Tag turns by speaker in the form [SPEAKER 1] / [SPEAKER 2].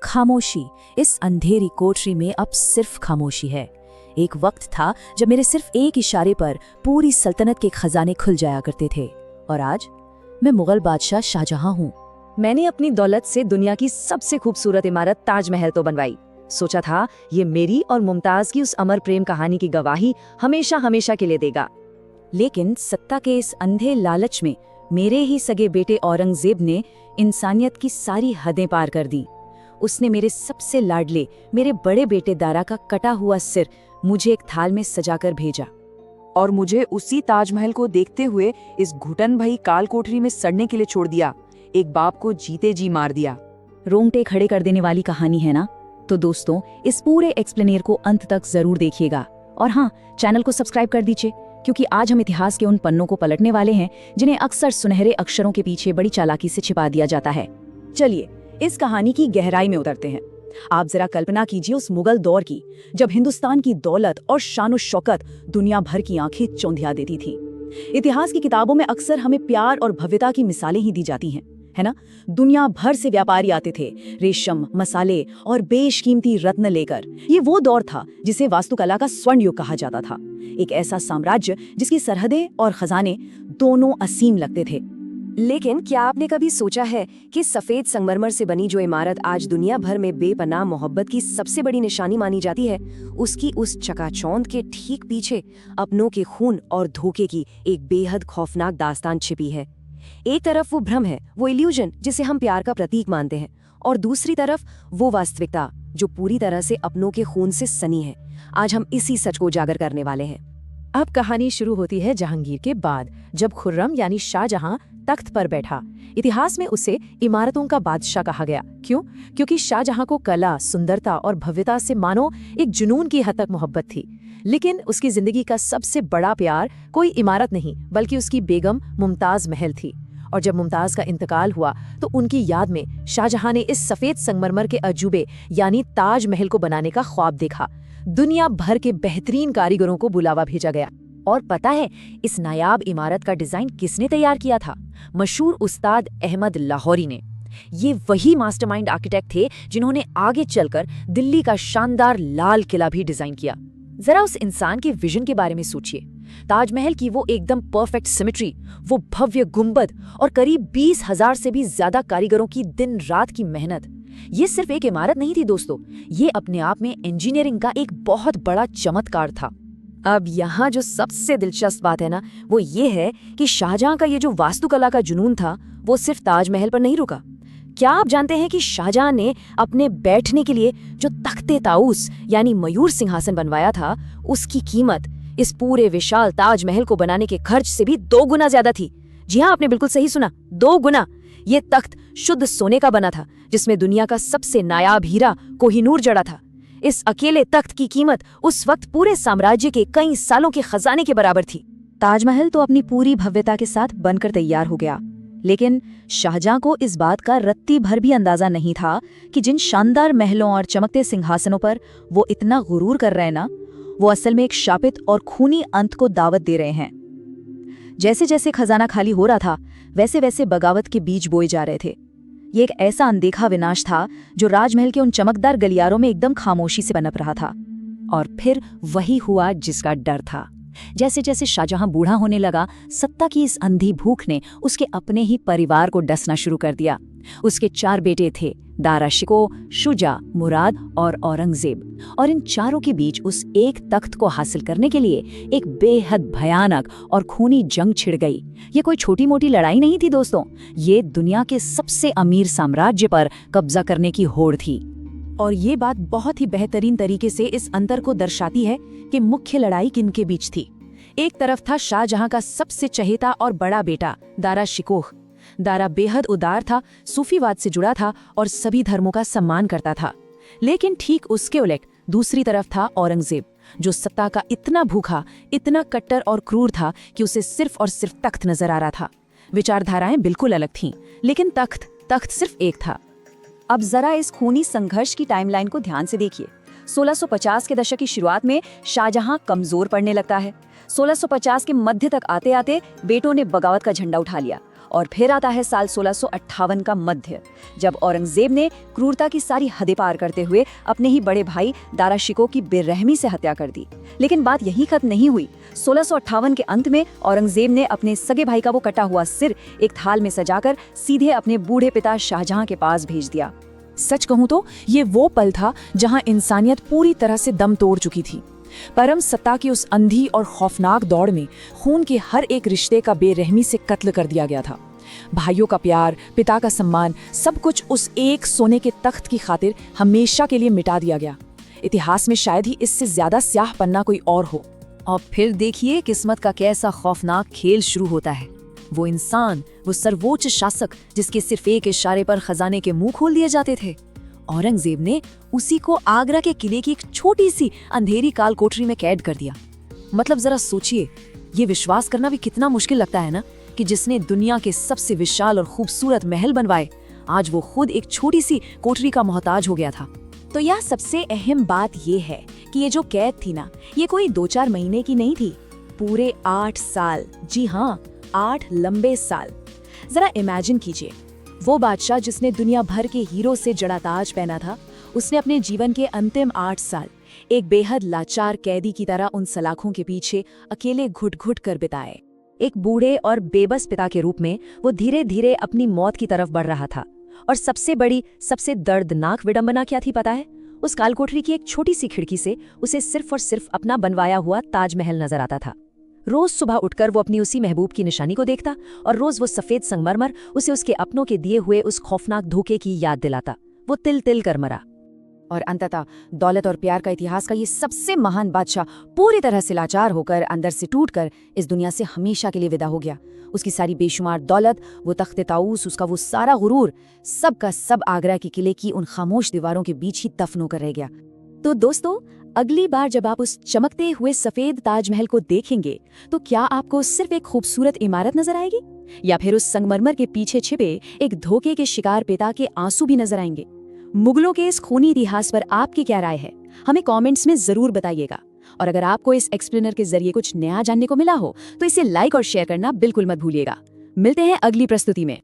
[SPEAKER 1] खामोशी। इस अंधेरी कोठरी में अब सिर्फ खामोशी है। एक वक्त था जब मेरे सिर्फ एक इशारे पर पूरी सल्तनत के खजाने खुल जाया करते थे, और आज मैं मुगल बादशाह शाहजहां हूँ।
[SPEAKER 2] मैंने अपनी दौलत से दुनिया की सबसे खूबसूरत इमारत ताजमहल तो बनवाई। सोचा था ये मेरी और मुमताज की उस अमर प्रेम कहानी की गवाही हमेशा हमेशा के लिए देगा।
[SPEAKER 1] लेकिन सत्ता के इस अंधे लालच में मेरे ही सगे बेटे औरंगजेब ने इंसानियत की सारी हदें पार कर दी। उसने मेरे सबसे लाडले, मेरे बड़े बेटे दारा का कटा हुआ सिर मुझे एक थाल में सजाकर भेजा,
[SPEAKER 2] और मुझे उसी ताजमहल को देखते हुए इस घुटन भई काल कोठरी में सड़ने के लिए छोड़ दिया। एक बाप को जीते जी मार दिया।
[SPEAKER 1] रोंगटे खड़े कर देने वाली कहानी है ना? तो दोस्तों, इस पूरे एक्सप्लेनेर को अंत तक जरूर देखिएगा, और हाँ, चैनल को सब्सक्राइब कर दीजिए, क्योंकि आज हम इतिहास के उन पन्नों को पलटने वाले हैं जिन्हें अक्सर सुनहरे अक्षरों के पीछे बड़ी चालाकी से छिपा दिया जाता है। चलिए इस कहानी की गहराई में उतरते हैं। आप जरा कल्पना कीजिए उस मुगल दौर की, जब हिंदुस्तान की दौलत और शान और शौकत दुनिया भर की आंखें चौंधिया देती थी। इतिहास की किताबों में अक्सर हमें प्यार और भव्यता की मिसालें ही दी जाती हैं, है ना? दुनिया भर से व्यापारी आते थे, रेशम, मसाले और बेशकीमती रत्न लेकर। ये वो दौर था जिसे वास्तुकला का स्वर्ण युग कहा जाता था। एक ऐसा साम्राज्य जिसकी सरहदें और खजाने दोनों असीम लगते थे।
[SPEAKER 2] लेकिन क्या आपने कभी सोचा है कि सफेद संगमरमर से बनी जो इमारत आज दुनिया भर में बेपनाह मोहब्बत की सबसे बड़ी निशानी मानी जाती है, उसकी उस चकाचौंध के ठीक पीछे अपनों के खून और धोखे की एक बेहद खौफनाक दास्तान छिपी है। एक तरफ वो भ्रम है, वो इल्यूजन जिसे हम प्यार का प्रतीक मानते हैं, और दूसरी तरफ वो वास्तविकता जो पूरी तरह से अपनों के खून से सनी है। आज हम इसी सच को उजागर करने वाले हैं।
[SPEAKER 3] अब कहानी शुरू होती है जहांगीर के बाद, जब खुर्रम यानी शाहजहां तख्त पर बैठा। इतिहास में उसे इमारतों का बादशाह कहा गया। क्यों? क्योंकि शाहजहां को कला, सुंदरता और भव्यता से मानो एक जुनून की हद तक मोहब्बत थी। लेकिन उसकी जिंदगी का सबसे बड़ा प्यार कोई इमारत नहीं, बल्कि उसकी बेगम मुमताज महल थी। और जब मुमताज का इंतकाल हुआ तो उनकी याद में शाहजहां ने इस सफेद संगमरमर के अजूबे यानी ताजमहल को बनाने का ख्वाब देखा। दुनिया भर के बेहतरीन कारीगरों को बुलावा भेजा गया। और पता है इस नायाब इमारत का डिजाइन किसने तैयार किया था? मशहूर उस्ताद अहमद लाहौरी ने। ये वही मास्टरमाइंड आर्किटेक्ट थे जिन्होंने आगे चलकर दिल्ली का शानदार लाल किला भी डिजाइन किया। जरा उस इंसान के विजन के बारे में सोचिए। ताजमहल की वो एकदम परफेक्ट सिमेट्री, वो भव्य गुंबद और करीब 20,000 से भी ज्यादा कारीगरों की दिन रात की मेहनत। ये सिर्फ एक इमारत नहीं थी दोस्तों, ये अपने आप में इंजीनियरिंग का एक बहुत बड़ा चमत्कार था। अब यहाँ जो सबसे दिलचस्प बात है ना, वो ये है कि शाहजहां का ये जो वास्तुकला का जुनून था, वो सिर्फ ताजमहल पर नहीं रुका। क्या आप जानते हैं कि शाहजहां ने अपने बैठने के लिए जो तख्ते ताऊस यानी मयूर सिंहासन बनवाया था, उसकी कीमत इस पूरे विशाल ताजमहल को बनाने के खर्च से भी 2 गुना ज्यादा थी। जी हाँ, आपने बिल्कुल सही सुना, 2 गुना। ये तख्त शुद्ध सोने का बना था, जिसमें दुनिया का सबसे नायाब हीरा कोहिनूर जड़ा था। इस अकेले तख्त की कीमत उस वक्त पूरे साम्राज्य के कई सालों के खजाने के बराबर थी। ताजमहल तो अपनी पूरी भव्यता के साथ बनकर तैयार हो गया, लेकिन शाहजहां को इस बात का रत्ती भर भी अंदाजा नहीं था कि जिन शानदार महलों और चमकते सिंहासनों पर वो इतना गुरूर कर रहे हैं ना, वो असल में एक शापित और खूनी अंत को दावत दे रहे हैं। जैसे जैसे खजाना खाली हो रहा था, वैसे वैसे बगावत के बीज बोए जा रहे थे। ये एक ऐसा अनदेखा विनाश था जो राजमहल के उन चमकदार गलियारों में एकदम खामोशी से पनप रहा था। और फिर वही हुआ जिसका डर था। जैसे जैसे शाहजहां बूढ़ा होने लगा, सत्ता की इस अंधी भूख ने उसके अपने ही परिवार को डसना शुरू कर दिया। उसके 4 बेटे थे, दारा शिकोह, शुजा, मुराद और औरंगजेब। और इन चारों के बीच उस एक तख्त को हासिल करने के लिए एक बेहद भयानक और खूनी जंग छिड़ गई। ये कोई छोटी मोटी लड़ाई नहीं थी दोस्तों, ये दुनिया के सबसे अमीर साम्राज्य पर कब्जा करने की होड़ थी। और ये बात बहुत ही बेहतरीन तरीके से इस अंतर को दर्शाती है कि मुख्य लड़ाई किनके बीच थी। एक तरफ था शाहजहां का सबसे चहेता और बड़ा बेटा दारा शिकोह। दारा बेहद उदार था, सूफीवाद से जुड़ा था और सभी धर्मों का सम्मान करता था। लेकिन ठीक उसके उलट दूसरी तरफ था औरंगजेब, जो सत्ता का इतना भूखा, इतना कट्टर और क्रूर था कि उसे सिर्फ और सिर्फ तख्त नजर आ रहा था। विचारधाराएं बिल्कुल अलग थीं, लेकिन तख्त सिर्फ एक था। अब जरा इस खूनी संघर्ष की टाइमलाइन को ध्यान से देखिए। 1650 के दशक की शुरुआत में शाहजहां कमजोर पड़ने लगता है। 1650 के मध्य तक आते आते बेटों ने बगावत का झंडा उठा लिया
[SPEAKER 1] और फिर आता है साल 1658 का मध्य, जब औरंगजेब ने क्रूरता की सारी हदें पार करते हुए अपने ही बड़े भाई दारा शिकोह की बेरहमी से हत्या कर दी। लेकिन बात यही खत्म नहीं हुई। 1658 के अंत में औरंगजेब ने अपने सगे भाई का वो कटा हुआ सिर एक थाल में सजाकर सीधे अपने बूढ़े पिता शाहजहां के पास भेज दिया।
[SPEAKER 3] सच कहूं तो ये वो पल था जहां इंसानियत पूरी तरह से दम तोड़ चुकी थी। परम सत्ता की उस अंधी और खौफनाक दौड़ में खून के हर एक रिश्ते का बेरहमी से कत्ल कर दिया गया था। भाइयों का प्यार, पिता का सम्मान, सब कुछ उस एक सोने के तख्त की खातिर हमेशा के लिए मिटा दिया गया। इतिहास में शायद ही इससे ज्यादा स्याह पन्ना कोई और हो।
[SPEAKER 1] और फिर देखिए किस्मत का कैसा खौफनाक खेल शुरू होता है। वो इंसान, वो सर्वोच्च शासक जिसके सिर्फ एक इशारे पर खजाने के मुंह खोल दिए जाते थे, औरंगजेब ने उसी को आगरा के किले की एक छोटी सी अंधेरी काल कोठरी में कैद कर दिया। मतलब जरा सोचिए, ये विश्वास करना भी कितना मुश्किल लगता है ना कि जिसने दुनिया के सबसे विशाल और खूबसूरत महल बनवाए, आज वो खुद एक छोटी सी कोठरी का मोहताज हो गया था।
[SPEAKER 3] तो यह सबसे अहम बात ये है कि ये जो कैद थी ना, ये कोई 2-4 महीने की नहीं थी, पूरे 8 साल। जी हाँ, 8 लंबे साल। जरा इमेजिन कीजिए, वो बादशाह जिसने दुनिया भर के हीरो से जड़ा ताज पहना था, उसने अपने जीवन के अंतिम 8 साल एक बेहद लाचार कैदी की तरह उन सलाखों के पीछे अकेले घुट-घुट कर बिताए।
[SPEAKER 2] एक बूढ़े और बेबस पिता के रूप में वो धीरे धीरे अपनी मौत की तरफ बढ़ रहा था। और सबसे बड़ी, सबसे दर्दनाक विडंबना क्या थी पता है? उस कालकोठरी की एक छोटी सी खिड़की से उसे सिर्फ और सिर्फ अपना बनवाया हुआ ताजमहल नजर आता था। रोज सुबह उठकर वो अपनी उसी महबूब की निशानी को देखता और रोज वो सफेद संगमरमर उसे उसके अपनों के दिए हुए उस खौफनाक धोखे की याद दिलाता। वो तिल तिल कर मरा।
[SPEAKER 1] और अंततः दौलत और प्यार का इतिहास का ये सबसे महान बादशाह पूरी तरह से लाचार होकर, अंदर से टूटकर इस दुनिया से हमेशा के लिए विदा हो गया। उसकी सारी बेशुमार दौलत, वो तख्ते ताऊस, उसका वो सारा गुरूर, सब का सब आगरा के किले की उन खामोश दीवारों के बीच ही दफन होकर रह गया।
[SPEAKER 3] तो दोस्तों, अगली बार जब आप उस चमकते हुए सफेद ताजमहल को देखेंगे, तो क्या आपको सिर्फ एक खूबसूरत इमारत नजर आएगी, या फिर उस संगमरमर के पीछे छिपे एक धोखे के शिकार पिता के आंसू भी नजर आएंगे? मुगलों के इस खूनी इतिहास पर आपकी क्या राय है? हमें कमेंट्स में जरूर बताइएगा। और अगर आपको इस एक्सप्लेनर के जरिए कुछ नया जानने को मिला हो, तो इसे लाइक और शेयर करना बिल्कुल मत भूलिएगा। मिलते हैं अगली प्रस्तुति में।